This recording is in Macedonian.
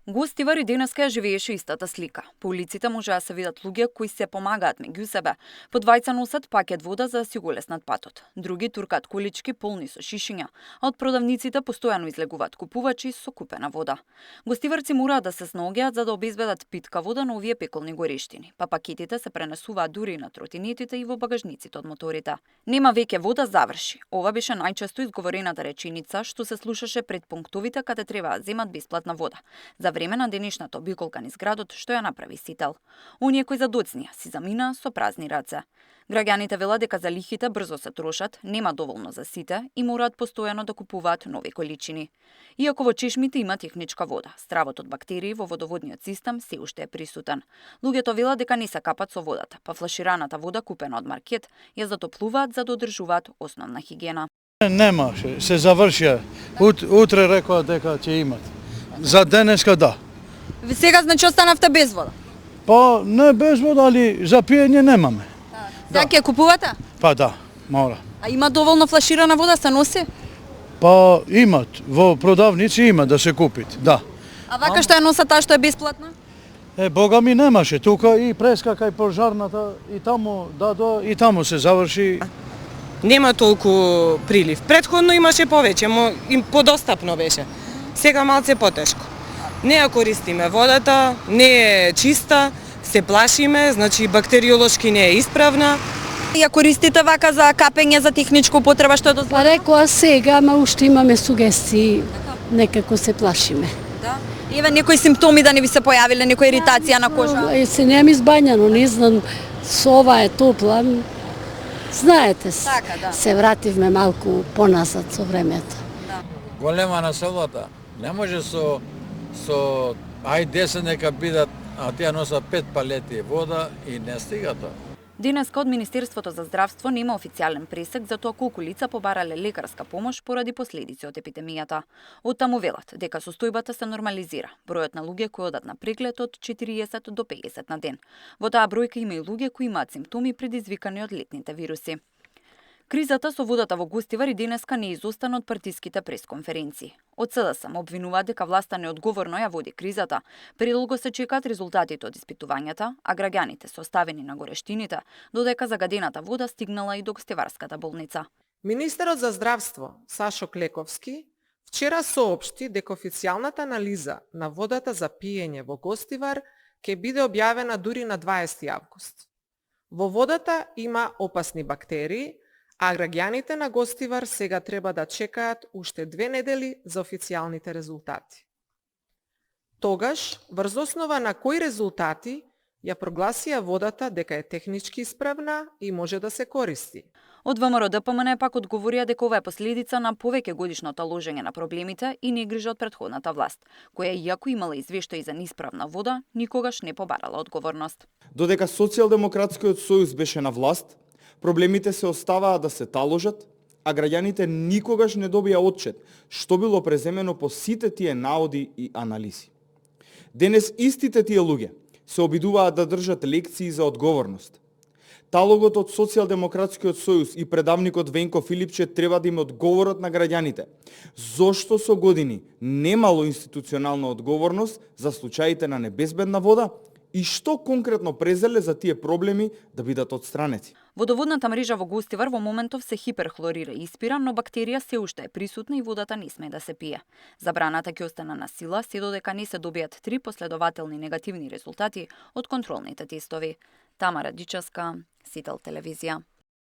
Гостивар и денеска ја живееше истата слика. По улиците може да се видат луѓе кои се помагаат меѓу себе. По двајца носат пакет вода за да си го леснат патот. Други туркаат колички полни со шишиња, а од продавниците постојано излегуваат купувачи со купена вода. Гостиварци мораат да се снаоѓаат за да обезбедат питка вода на овие пеколни горештини, па пакетите се пренесуваат дури на тротинетите и во багажниците од моторите. Нема веќе вода, заврши. Ова беше најчесто изговорената реченица што се слушаше пред пунктовите каде треба да земат бесплатна вода. За време на денешната обиколка низ градот што ја направи Сител. Оние кои задоцнија си замина со празни раце. Граѓаните велат дека залихите брзо се трошат, нема доволно за сите и мораат постојано да купуваат нови количини. Иако во чешмите има техничка вода, стравот од бактерии во водоводниот систем се уште е присутен. Луѓето велат дека не се капат со водата, па флашираната вода купена од маркет ја затоплуваат за да одржуваат основна хигиена. Немаше, се завршија. Утре рекоа дека ќе имат. За денеска да. Сега значи останавте без вода? Па не без вода, али за пиење немаме. Сега ќе купувате? Па да, мора. А има доволно флаширана вода се носи? Па имат, во продавници има да се купит, да. А вака што ја носат таа што е бесплатна? Бога ми немаше, тука и прескака и пожарната и таму и таму се заврши. Нема толку прилив. Претходно имаше повеќе, им подостапно беше. Сега малце потешко. Не ја користиме водата, не е чиста, се плашиме, значи бактериолошки не е исправна. Ја користите вака за капење за техничка употреба што е дозволено? Па рекоа сега, ама уште имаме сугестии, некако се плашиме. Да. Еве некои симптоми да не ви се појавиле, некоја иритација на кожа? Се немам избањано, не знам, со ова е топла. Знаете, Така, да. се вративме малку поназад со времето. Голема населбата. Не може со ај 10 нека бидат, а тие носат 5 палети вода и не стига тоа. Денеска од Министерството за здравство нема официјален пресек за тоа колку лица побарале лекарска помош поради последици од епидемијата. Оттаму велат дека состојбата се нормализира. Бројот на луѓе кои одат на преглед од 40 до 50 на ден. Во таа бројка има и луѓе кои имаат симптоми предизвикани од летните вируси. Кризата со водата во Гостивар и денеска не изостана од партиските пресконференции. Од СДСМ обвинуваат дека власта неодговорно ја води кризата, предолго се чекаат резултатите од испитувањата, а граѓаните се оставени на горештините, додека загадената вода стигнала и до Гостиварската болница. Министерот за здравство Сашо Клековски вчера соопшти дека официјалната анализа на водата за пиење во Гостивар ќе биде објавена дури на 20 август. Во водата има опасни бактерии, а граѓаните на Гостивар сега треба да чекаат уште 2 недели за официјалните резултати. Тогаш, врз основа на кои резултати ја прогласија водата дека е технички исправна и може да се користи. Од ВМРО ДПМН пак одговорија дека ова е последица на повеќе годишното ложење на проблемите и негрижа од претходната власт, која иако имала извештаи за неисправна вода, никогаш не побарала одговорност. Додека Социјалдемократскиот сојуз беше на власт, проблемите се оставаа да се таложат, а граѓаните никогаш не добија отчет што било преземено по сите тие наоди и анализи. Денес истите тие луѓе се обидуваат да држат лекции за одговорност. Талогот од Социјалдемократскиот сојуз и предавникот Венко Филипче треба да им одговорат на граѓаните зошто со години немало институционална одговорност за случаите на небезбедна вода и што конкретно презеле за тие проблеми да бидат отстранети. Водоводната мрежа во Гостивар во моментов се хиперхлорира и испира, но бактерија се уште е присутна и водата не сме да се пие. Забраната ќе остане на сила се додека не се добијат 3 последователни негативни резултати од контролните тестови. Тамара Дичевска, Сител телевизија.